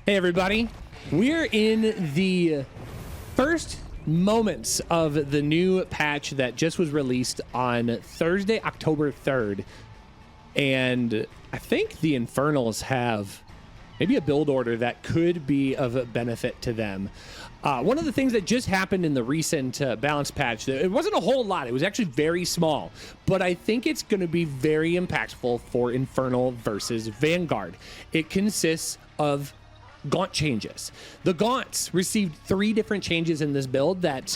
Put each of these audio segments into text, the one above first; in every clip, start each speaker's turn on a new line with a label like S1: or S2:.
S1: Hey everybody, we're in the first moments of the new patch that just was released on Thursday, October 3rd. And I think the Infernals have maybe a build order that could be of a benefit to them. One of the things that just happened in the recent balance patch, it wasn't a whole lot. It was actually very small, but I think it's going to be very impactful for Infernal versus Vanguard. It consists of Gaunt changes. The Gaunts received 3 different changes in this build that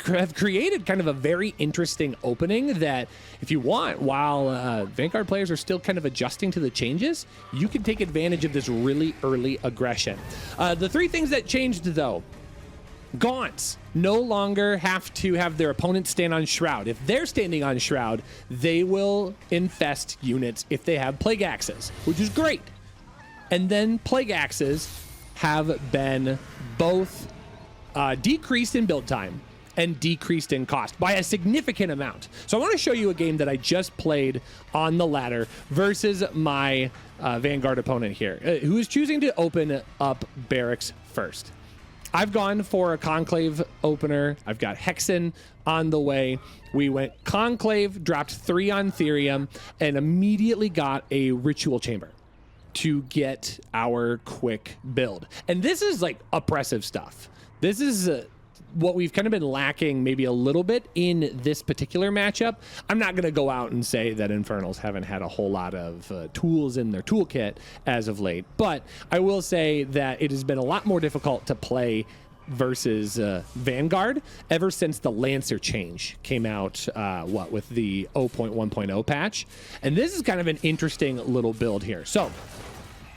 S1: have created kind of a very interesting opening that if you want, while Vanguard players are still kind of adjusting to the changes, you can take advantage of this really early aggression. The 3 things that changed though, Gaunts no longer have to have their opponent stand on Shroud. If they're standing on Shroud, they will infest units if they have Plague Axes, which is great. And then Plague Axes have been both decreased in build time and decreased in cost by a significant amount. So I want to show you a game that I just played on the ladder versus my Vanguard opponent here, who is choosing to open up barracks first. I've gone for a Conclave opener. I've got Hexen on the way. We went Conclave, dropped 3 on Therium, and immediately got a Ritual Chamber to get our quick build. And this is like oppressive stuff. This is what we've kind of been lacking maybe a little bit in this particular matchup. I'm not going to go out and say that Infernals haven't had a whole lot of tools in their toolkit as of late, but I will say that it has been a lot more difficult to play versus Vanguard ever since the Lancer change came out, with the 0.1.0 patch. And this is kind of an interesting little build here. So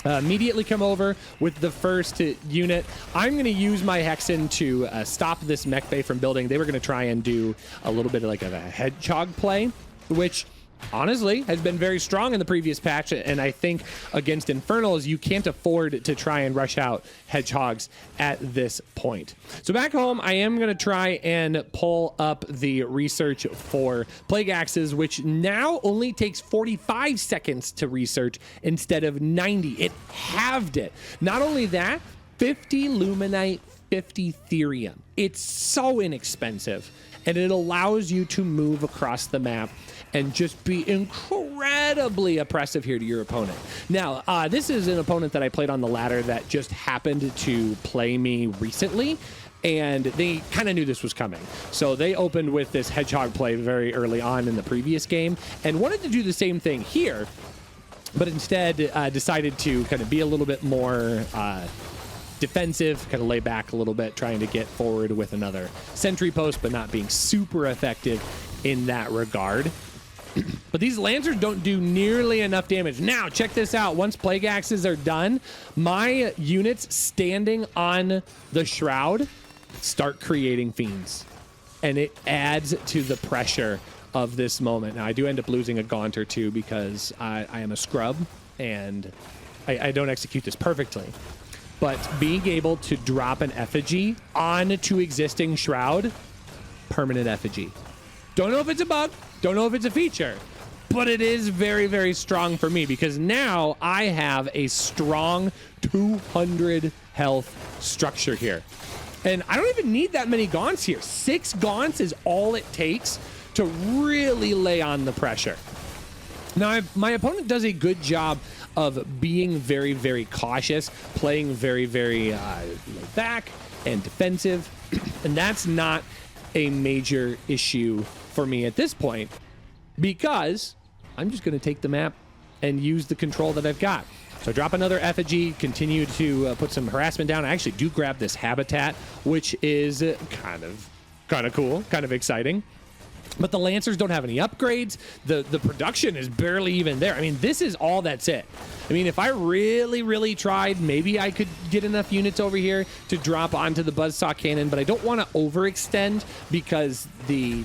S1: immediately come over with the first unit. I'm going to use my Hexen to stop this mech bay from building. They were going to try and do a little bit of like a hedgehog play, which honestly has been very strong in the previous patch. And I think against Infernals, you can't afford to try and rush out hedgehogs at this point. So back home, I am going to try and pull up the research for Plague Axes, which now only takes 45 seconds to research instead of 90. It halved it. Not only that, 50 Luminite, 50 Therium. It's so inexpensive, and it allows you to move across the map and just be incredibly oppressive here to your opponent. Now, this is an opponent that I played on the ladder that just happened to play me recently, and they kind of knew this was coming. So they opened with this hedgehog play very early on in the previous game and wanted to do the same thing here, but instead decided to kind of be a little bit more defensive, kind of lay back a little bit, trying to get forward with another sentry post, but not being super effective in that regard. But these Lancers don't do nearly enough damage. Now, check this out. Once Plague Axes are done, my units standing on the Shroud start creating Fiends. And it adds to the pressure of this moment. Now, I do end up losing a Gaunt or 2 because I am a scrub, and I don't execute this perfectly. But being able to drop an effigy onto existing Shroud, permanent effigy. Don't know if it's a bug, don't know if it's a feature, but it is very, very strong for me because now I have a strong 200 health structure here. And I don't even need that many Gaunts here. 6 Gaunts is all it takes to really lay on the pressure. Now, my opponent does a good job of being very, very cautious, playing very, very laid back and defensive, and that's not a major issue for me at this point because I'm just going to take the map and use the control that I've got. So drop another effigy, continue to put some harassment down. I actually do grab this habitat, which is kind of cool, kind of exciting. But the Lancers don't have any upgrades. The production is barely even there. I mean, this is all that's it. I mean, if I really, really tried, maybe I could get enough units over here to drop onto the Buzzsaw Cannon, but I don't want to overextend because the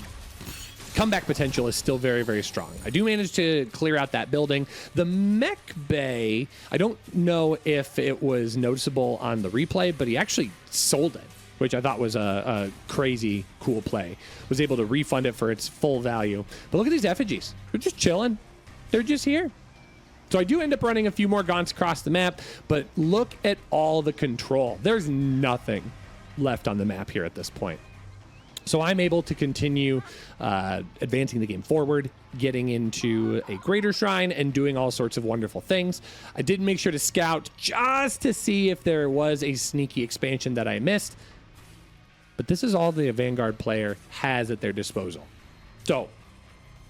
S1: comeback potential is still very, very strong. I do manage to clear out that building. The mech bay, I don't know if it was noticeable on the replay, but he actually sold it, which I thought was a crazy cool play. Was able to refund it for its full value. But look at these effigies. They're just chilling. They're just here. So I do end up running a few more Gaunts across the map, but look at all the control. There's nothing left on the map here at this point. So I'm able to continue advancing the game forward, getting into a greater shrine, and doing all sorts of wonderful things. I did make sure to scout just to see if there was a sneaky expansion that I missed. But this is all the Vanguard player has at their disposal. So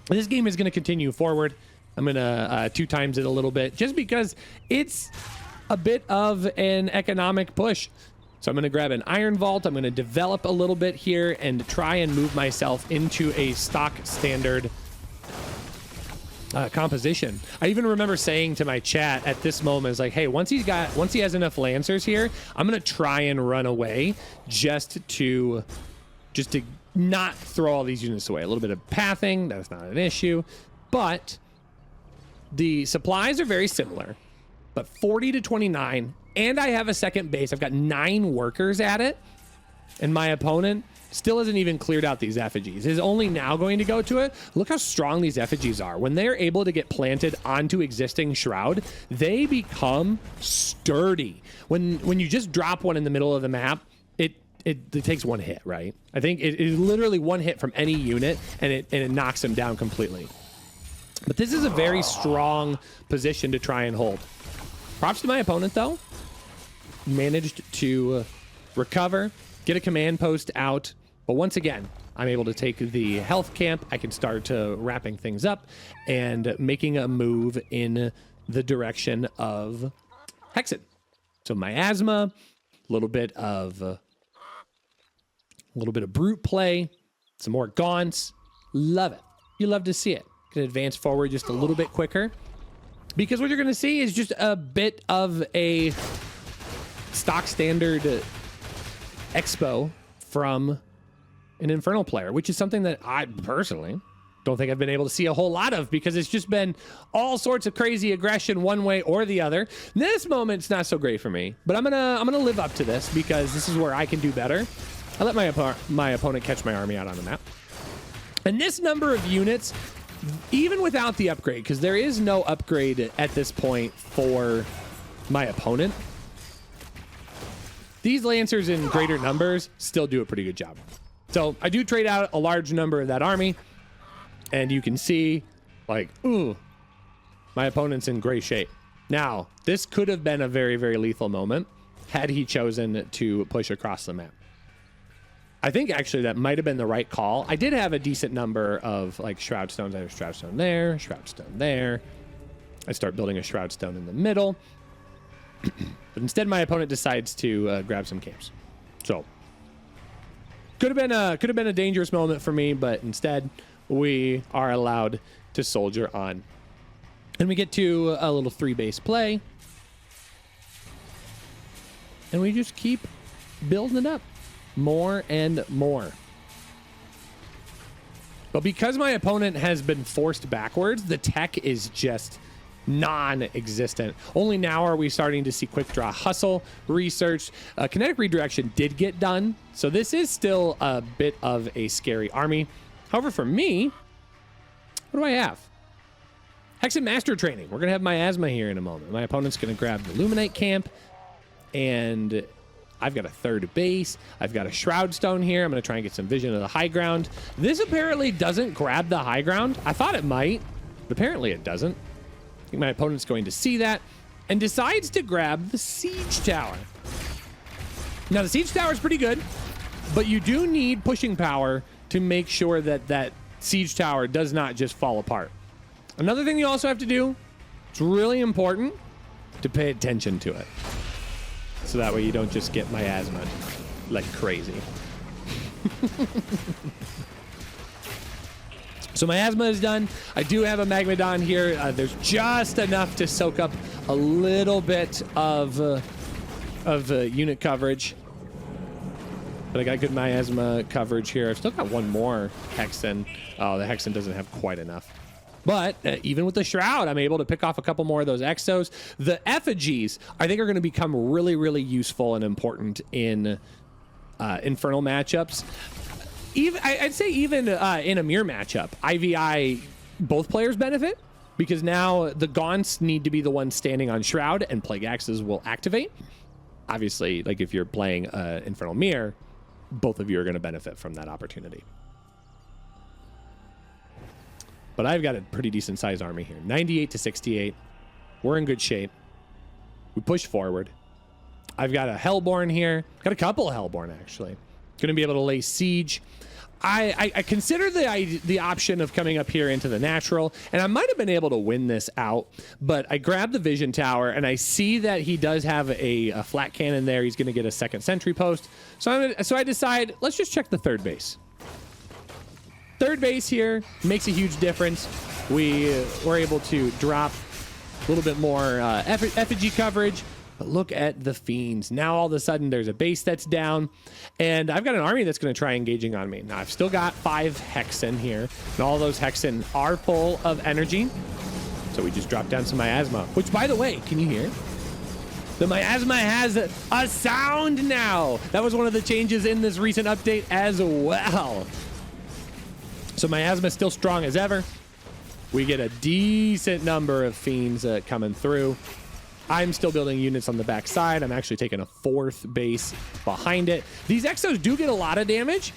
S1: this game is going to continue forward. I'm going to 2 times it a little bit just because it's a bit of an economic push. So I'm going to grab an Iron Vault. I'm going to develop a little bit here and try and move myself into a stock standard composition. I even remember saying to my chat at this moment, it's like, hey, once he has enough Lancers here, I'm going to try and run away just to not throw all these units away. A little bit of pathing, that's not an issue, but the supplies are very similar, but 40 to 29, and I have a second base. I've got 9 workers at it, and my opponent still hasn't even cleared out these effigies. Is only now going to go to it. Look how strong these effigies are. When they're able to get planted onto existing shroud, they become sturdy. When you just drop one in the middle of the map, it takes 1 hit, right? I think it is literally 1 hit from any unit, and it knocks them down completely. But this is a very strong position to try and hold. Props to my opponent, though. Managed to recover, get a command post out. But once again, I'm able to take the health camp. I can start wrapping things up and making a move in the direction of Hexen. So miasma, a little bit of brute play, some more Gaunts. Love it. You love to see it. Can advance forward just a little bit quicker, because what you're going to see is just a bit of a stock standard expo from an Infernal player, which is something that I personally don't think I've been able to see a whole lot of, because it's just been all sorts of crazy aggression one way or the other. This moment's not so great for me, but I'm gonna live up to this because this is where I can do better. I let my opponent catch my army out on the map, and this number of units, even without the upgrade, because there is no upgrade at this point for my opponent, these Lancers in greater numbers still do a pretty good job. So I do trade out a large number of that army, and you can see, like, ooh, my opponent's in great shape. Now, this could have been a very, very lethal moment had he chosen to push across the map. I think actually that might have been the right call. I did have a decent number of like Shroud Stones. I have a Shroud Stone there, Shroud Stone there. I start building a Shroud Stone in the middle. But instead my opponent decides to grab some camps. So could have been a dangerous moment for me, but instead we are allowed to soldier on. And we get to a little 3-base play. And we just keep building it up. More and more. But because my opponent has been forced backwards, the tech is just non-existent. Only now are we starting to see quick draw hustle research. Kinetic redirection did get done, so this is still a bit of a scary army. However, for me, what do I have? Hexen Master Training. We're going to have miasma here in a moment. My opponent's going to grab the Luminite camp, and I've got a 3rd base. I've got a Shroud Stone here. I'm going to try and get some vision of the high ground. This apparently doesn't grab the high ground. I thought it might, but apparently it doesn't. I think my opponent's going to see that and decides to grab the Siege Tower. Now, the Siege Tower is pretty good, but you do need pushing power to make sure that that Siege Tower does not just fall apart. Another thing you also have to do, it's really important to pay attention to it. So that way you don't just get miasma like crazy. So miasma is done. I do have a Magmadon here. There's just enough to soak up a little bit of unit coverage. But I got good miasma coverage here. I've still got one more Hexen. Oh, the Hexen doesn't have quite enough. But even with the Shroud, I'm able to pick off a couple more of those Exos. The effigies, I think, are going to become really, really useful and important in Infernal matchups. I'd say even in a mirror matchup, IVI, both players benefit. because now the Gaunts need to be the ones standing on Shroud, and Plague Axes will activate. Obviously, like if you're playing Infernal Mirror, both of you are going to benefit from that opportunity. But I've got a pretty decent sized army here. 98 to 68. We're in good shape. We push forward. I've got a Hellborn here. Got a couple of Hellborn, actually. Going to be able to lay siege. I consider the option of coming up here into the natural, and I might have been able to win this out, but I grabbed the vision tower, and I see that he does have a flat cannon there. He's going to get a second sentry post. So I decide, let's just check the third base. Third base here makes a huge difference. We were able to drop a little bit more effigy coverage. But look at the Fiends. Now all of a sudden there's a base that's down, and I've got an army that's going to try engaging on me. Now I've still got 5 Hexen here, and all those Hexen are full of energy. So we just dropped down some miasma, which, by the way, can you hear? The miasma has a sound now. That was one of the changes in this recent update as well. So miasma is still strong as ever. We get a decent number of Fiends coming through. I'm still building units on the back side. I'm actually taking a 4th base behind it. These Exos do get a lot of damage,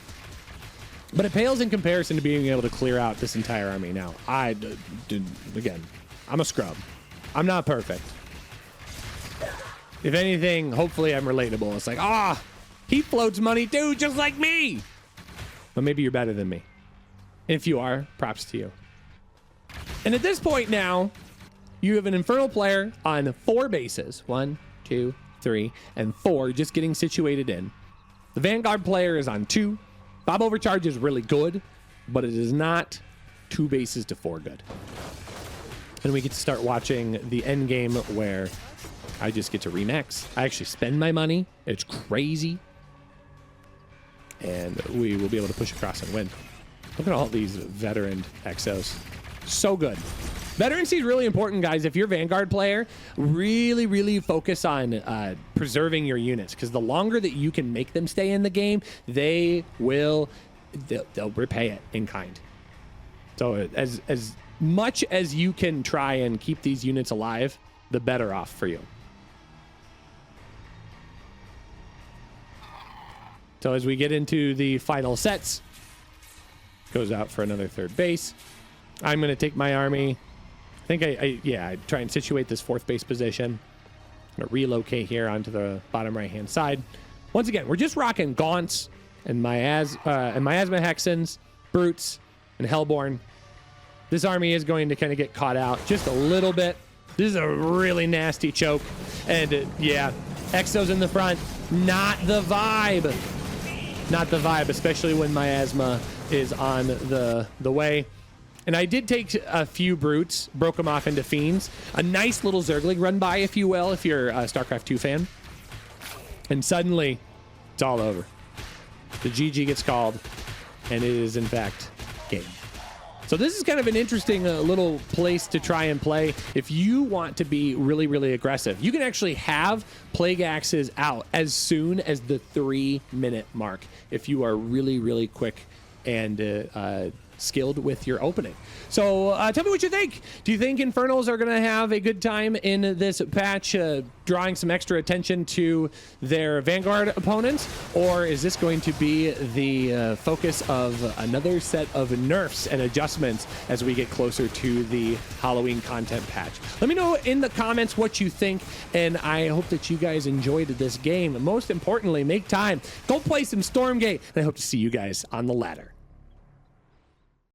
S1: but it pales in comparison to being able to clear out this entire army. Now, again, I'm a scrub. I'm not perfect. If anything, hopefully I'm relatable. It's like, he floats money too, just like me. But maybe you're better than me. If you are, props to you. And at this point now, you have an Infernal player on 4 bases. 1, 2, 3, and 4, just getting situated in. The Vanguard player is on 2. Bob Overcharge is really good, but it is not 2 bases to 4 good. And we get to start watching the end game where I just get to remax. I actually spend my money. It's crazy. And we will be able to push across and win. Look at all these veteran Exos. So good. Veterancy is really important, guys. If you're a Vanguard player, really focus on preserving your units, because the longer that you can make them stay in the game, they'll repay it in kind. So as much as you can try and keep these units alive, the better off for you. So as we get into the final sets, goes out for another 3rd base. I'm going to take my army. I think I try and situate this 4th base position. I'm going to relocate here onto the bottom right-hand side. Once again, we're just rocking Gaunts and Miasma Hexens, Brutes, and Hellborn. This army is going to kind of get caught out just a little bit. This is a really nasty choke. And Exos in the front, not the vibe. Not the vibe, especially when Miasma is on the way. And I did take a few Brutes, broke them off into Fiends. A nice little Zergling run by, if you will, if you're a StarCraft 2 fan. And suddenly, it's all over. The GG gets called, and it is, in fact, game. So this is kind of an interesting little place to try and play. If you want to be really aggressive, you can actually have Plague Axes out as soon as the 3-minute mark if you are really quick and skilled with your opening. So tell me what you think. Do you think Infernals are going to have a good time in this patch, drawing some extra attention to their Vanguard opponents? Or is this going to be the focus of another set of nerfs and adjustments as we get closer to the Halloween content patch? Let me know in the comments what you think, and I hope that you guys enjoyed this game. Most importantly, make time. Go play some Stormgate, and I hope to see you guys on the ladder.